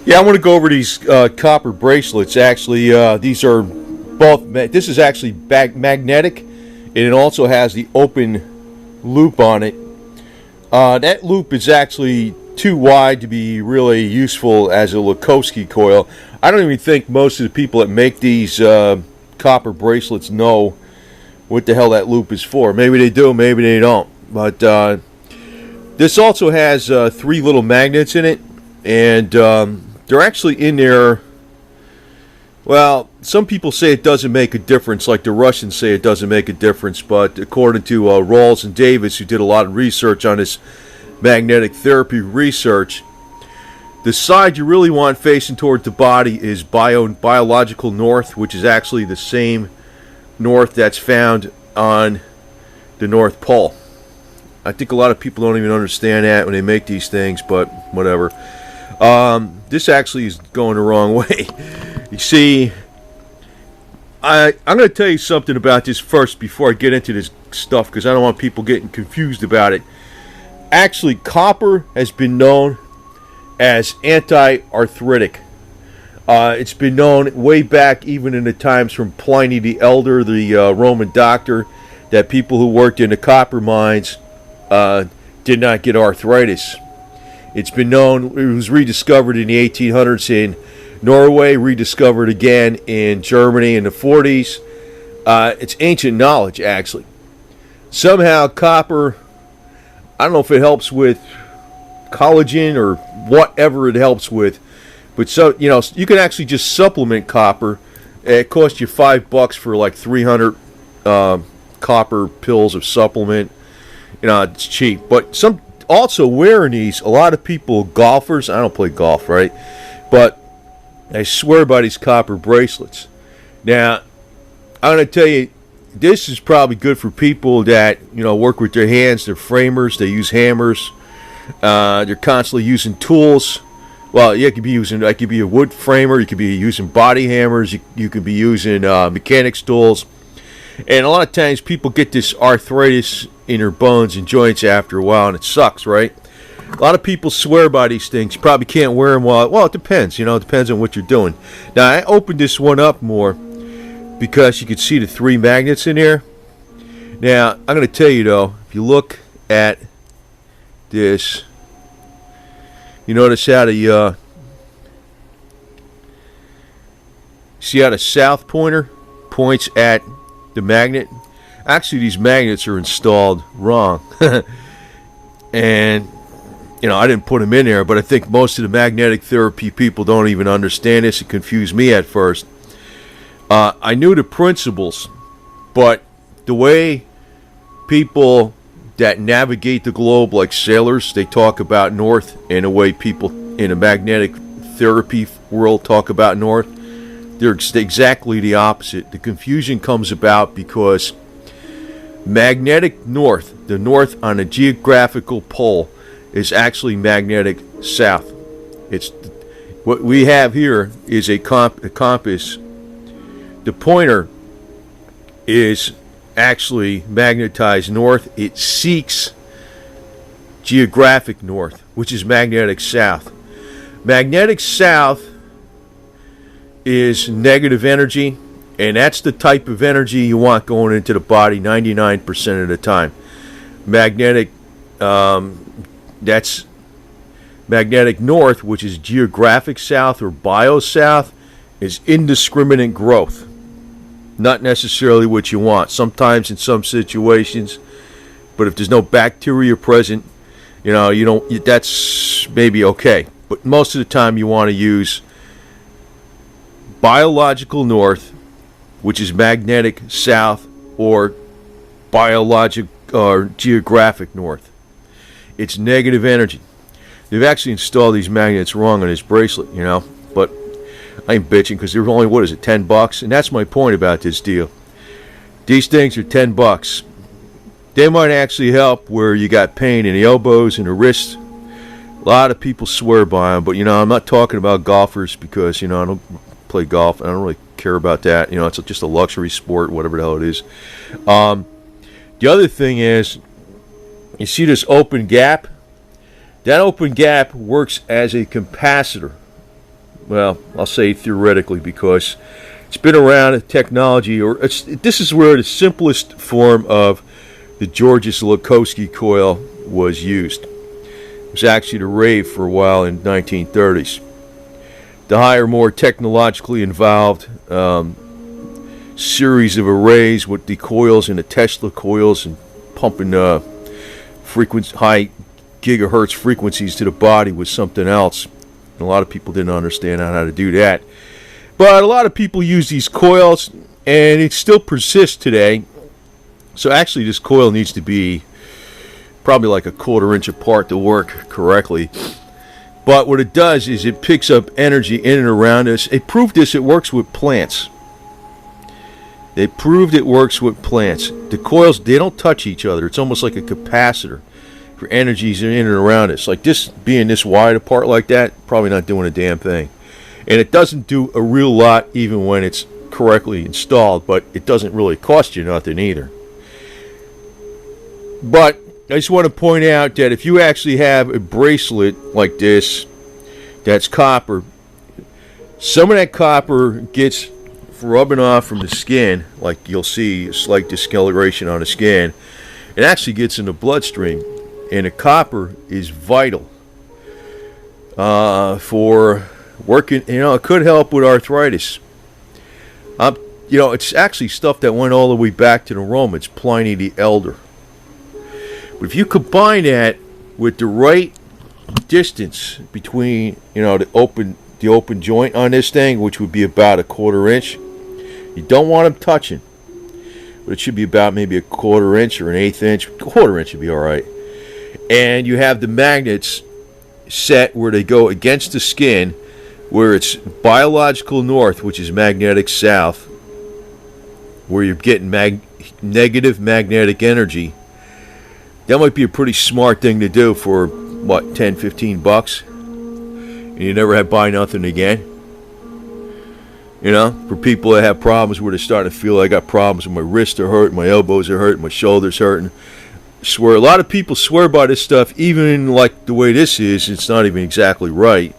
Yeah, I want to go over these copper bracelets. Actually, these are both. This is actually magnetic, and it also has the open loop on it. That loop is actually too wide to be really useful as a Lakowski coil. I don't even think most of the people that make these copper bracelets know what the hell that loop is for. Maybe they do, maybe they don't. But this also has 3 little magnets in it, and they're actually in there. Well, some people say it doesn't make a difference, like the Russians say it doesn't make a difference, but according to Rawls and Davis, who did a lot of research on this magnetic therapy research, the side you really want facing toward the body is biological north, which is actually the same north that's found on the North Pole. I think a lot of people don't even understand that when they make these things, but whatever. This actually is going the wrong way. You see, I'm going to tell you something about this first before I get into this stuff, because I don't want people getting confused about it. Actually, copper has been known as anti-arthritic. It's been known way back, even in the times from Pliny the Elder, the Roman doctor, that people who worked in the copper mines did not get arthritis. It's been known, it was rediscovered in the 1800s in Norway, rediscovered again in Germany in the 40s. It's ancient knowledge, actually. Somehow copper, I don't know if it helps with collagen or whatever it helps with, but so, you know, you can actually just supplement copper. It costs you $5 for like 300 copper pills of supplement. You know, it's cheap. But some also wearing these, a lot of people, golfers, I don't play golf, right? But I swear by these copper bracelets. Now, I'm going to tell you, this is probably good for people that, you know, work with their hands. They're framers. They use hammers. They're constantly using tools. Well, you could be using, I could be a wood framer. You could be using body hammers. You could be using mechanics tools. And a lot of times people get this arthritis in their bones and joints after a while, and it sucks, right? A lot of people swear by these things. You probably can't wear them well, it depends. You know, it depends on what you're doing. Now, I opened this one up more because you can see the 3 magnets in there. Now, I'm going to tell you, though, if you look at this, you notice how the see how the south pointer points at the magnet. Actually, these magnets are installed wrong. And, you know, I didn't put them in there, but I think most of the magnetic therapy people don't even understand this. It confused me at first. I knew the principles, but the way people that navigate the globe, like sailors, they talk about north, and the way people in the magnetic therapy world talk about north, they're exactly the opposite. The confusion comes about because magnetic north, the north on the geographical pole, is actually magnetic south. It's what we have here is a compass. The pointer is actually magnetized north. It seeks geographic north, which is magnetic south. Magnetic south is negative energy, and that's the type of energy you want going into the body 99% of the time. Magnetic, that's magnetic north, which is geographic south or bio south, is indiscriminate growth. Not necessarily what you want. Sometimes in some situations, but if there's no bacteria present, you know, you don't. That's maybe okay. But most of the time, you want to use biological north, which is magnetic south, or biologic or geographic north. It's negative energy. They've actually installed these magnets wrong on this bracelet, you know, but I ain't bitching because they're only, what is it, $10? And that's my point about this deal. These things are $10. They might actually help where you got pain in the elbows and the wrists. A lot of people swear by them, but, you know, I'm not talking about golfers because, you know, I don't play golf. I don't really care about that. You know, it's just a luxury sport, whatever the hell it is. The other thing is, you see this open gap? That open gap works as a capacitor. Well, I'll say theoretically because it's been around technology, this is where the simplest form of the Georges-Lakowski coil was used. It was actually the rave for a while in the 1930s. The higher, more technologically involved series of arrays with the coils and the Tesla coils and pumping high gigahertz frequencies to the body was something else. And a lot of people didn't understand how to do that. But a lot of people use these coils, and it still persists today. So actually this coil needs to be probably like a 1/4 inch apart to work correctly. But what it does is it picks up energy in and around us. It proved this, it works with plants. They proved it works with plants. The coils, they don't touch each other. It's almost like a capacitor for energies in and around us. Like this being this wide apart like that, probably not doing a damn thing. And it doesn't do a real lot even when it's correctly installed, but it doesn't really cost you nothing either. But I just want to point out that if you actually have a bracelet like this that's copper, some of that copper gets rubbing off from the skin, like you'll see a slight discoloration on the skin. It actually gets in the bloodstream, and the copper is vital for working. It could help with arthritis. It's actually stuff that went all the way back to the Romans, Pliny the Elder. But if you combine that with the right distance between, the open joint on this thing, which would be about a 1/4 inch, you don't want them touching. But it should be about maybe a 1/4 inch or an 1/8 inch. 1/4 inch would be all right. And you have the magnets set where they go against the skin, where it's biological north, which is magnetic south, where you're getting negative magnetic energy. That might be a pretty smart thing to do for, what, 10, 15 bucks? And you never have to buy nothing again. For people that have problems where they're starting to feel like I got problems with my wrists are hurting, my elbows are hurting, my shoulders hurting. Swear, a lot of people swear by this stuff, even like the way this is, it's not even exactly right.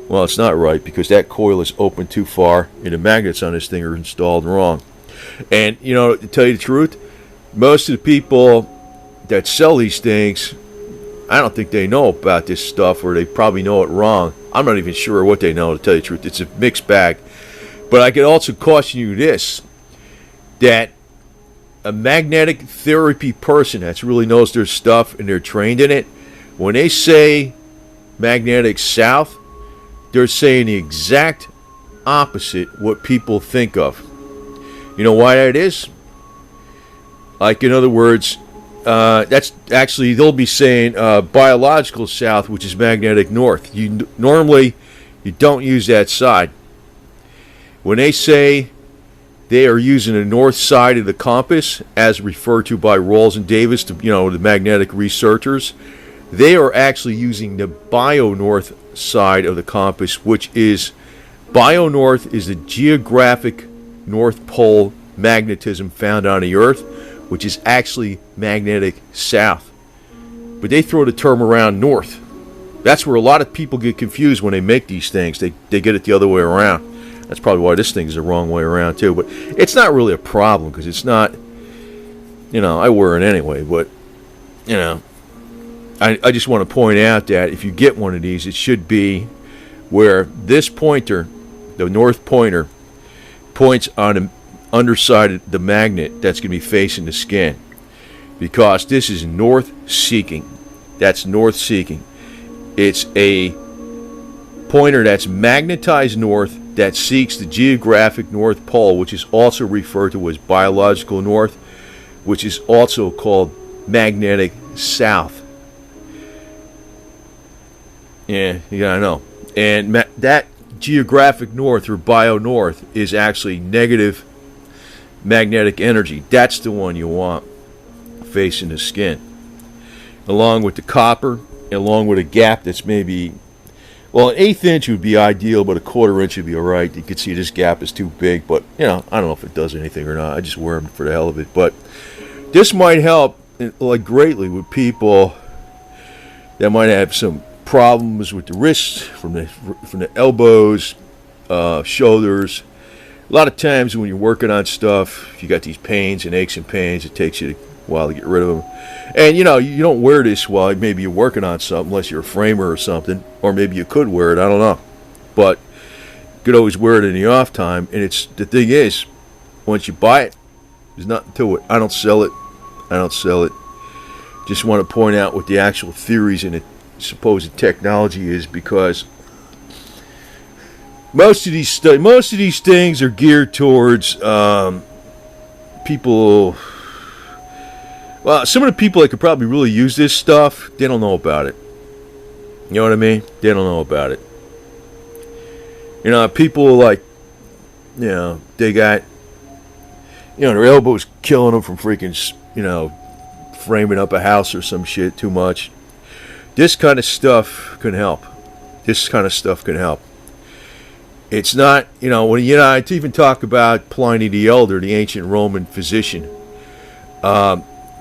Well, it's not right because that coil is open too far and the magnets on this thing are installed wrong. And, to tell you the truth, most of the people that sell these things, I don't think they know about this stuff, or they probably know it wrong. I'm not even sure what they know, to tell you the truth. It's a mixed bag. But I can also caution you this, that a magnetic therapy person that really knows their stuff and they're trained in it, when they say magnetic south, they're saying the exact opposite what people think of. You know why that is? Like, in other words, that's actually, they'll be saying biological south, which is magnetic north. Normally, you don't use that side. When they say they are using the north side of the compass, as referred to by Rawls and Davis, the magnetic researchers, they are actually using the bio-north side of the compass, which is, bio-north is the geographic North Pole magnetism found on the Earth, which is actually magnetic south. But they throw the term around north. That's where a lot of people get confused when they make these things. They get it the other way around. That's probably why this thing's the wrong way around too. But it's not really a problem because it's not, I wear it anyway. But, I just want to point out that if you get one of these, it should be where this pointer, the north pointer, points on the underside of the magnet that's going to be facing the skin, because this is north seeking. That's north seeking. It's a pointer that's magnetized north that seeks the geographic North Pole, which is also referred to as biological north, which is also called magnetic south. Yeah, I know. And that geographic north, or bio north, is actually negative magnetic energy. That's the one you want facing the skin, along with the copper, along with a gap that's maybe, well, an 1/8 inch would be ideal, but a 1/4 inch would be alright. You can see this gap is too big, but I don't know if it does anything or not. I just wear them for the hell of it. But this might help greatly with people that might have some problems with the wrists, from the elbows, shoulders. A lot of times when you're working on stuff, you got these pains and aches and pains. It takes you a while to get rid of them. And you don't wear this while maybe you're working on something, unless you're a framer or something, or maybe you could wear it. I don't know, but you could always wear it in the off time. And the thing is, once you buy it, there's nothing to it. I don't sell it. Just want to point out what the actual theories and the supposed technology is, because most of these things are geared towards people. Well, some of the people that could probably really use this stuff, they don't know about it. You know what I mean? They don't know about it. People like, they got, their elbows killing them from freaking, framing up a house or some shit too much. This kind of stuff can help. It's not, when I even talk about Pliny the Elder, the ancient Roman physician.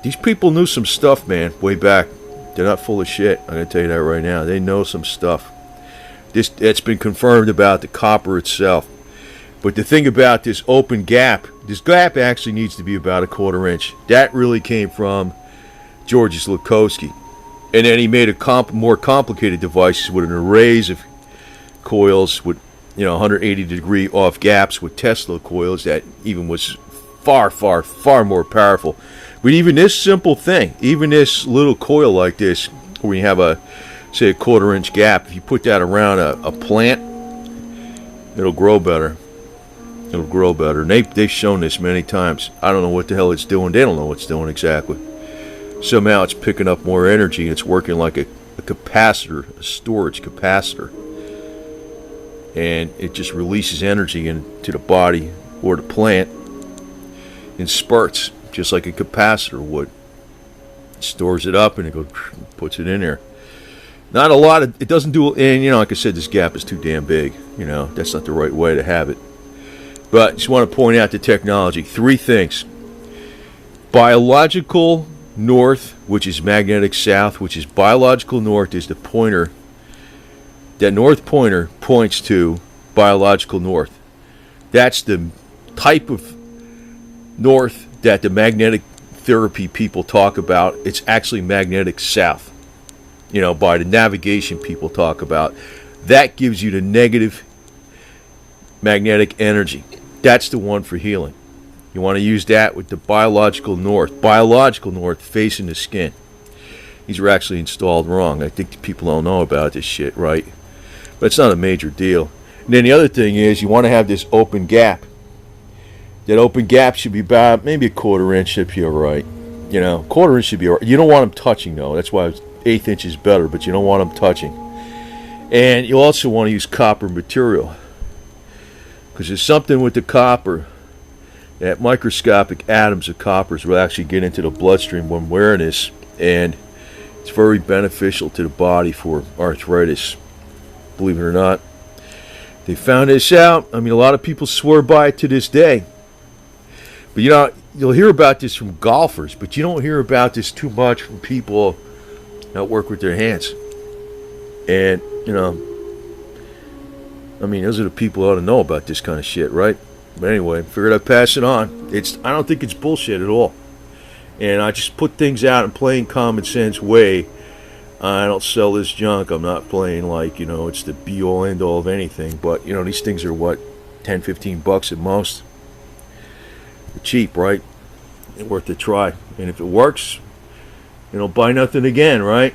These people knew some stuff, man, way back. They're not full of shit. I'm going to tell you that right now. They know some stuff. It's been confirmed about the copper itself. But the thing about this open gap, this gap actually needs to be about 1/4 inch. That really came from Georges Lakowski. And then he made more complicated devices with an arrays of coils with 180 degree off gaps with Tesla coils that even was far, far, far more powerful. But even this simple thing, even this little coil like this, where you have say a 1/4 inch gap, if you put that around a plant, it'll grow better. And they've shown this many times. I don't know what the hell it's doing. They don't know what it's doing exactly. Somehow it's picking up more energy. It's working like a capacitor, a storage capacitor. And it just releases energy into the body or the plant in spurts, just like a capacitor would. It stores it up and it goes, puts it in there. Not a lot of, it doesn't do, and like I said, this gap is too damn big. That's not the right way to have it. But I just want to point out the technology. 3 things. Biological north, which is magnetic south, which is biological north, is the pointer. That north pointer points to biological north. That's the type of north that the magnetic therapy people talk about. It's actually magnetic south. By the navigation people talk about. That gives you the negative magnetic energy. That's the one for healing. You want to use that with the biological north. Biological north facing the skin. These were actually installed wrong. I think people don't know about this shit, right? But it's not a major deal. And then the other thing is, you want to have this open gap. That open gap should be about maybe 1/4 inch should be alright. 1/4 inch should be alright. You don't want them touching though. That's why 1/8 inch is better, but you don't want them touching. And you also want to use copper material. Because there's something with the copper, that microscopic atoms of coppers will actually get into the bloodstream when wearing this, and it's very beneficial to the body for arthritis. Believe it or not, they found this out. I mean, a lot of people swear by it to this day. But you'll hear about this from golfers, but you don't hear about this too much from people that work with their hands. And those are the people who ought to know about this kind of shit, right? But anyway, figured I'd pass it on. I don't think it's bullshit at all. And I just put things out in plain common sense way. I don't sell this junk. I'm not playing like, it's the be-all, end-all of anything. But, these things are, what, $10-15 at most? They're cheap, right? They're worth a try. And if it works, buy nothing again, right?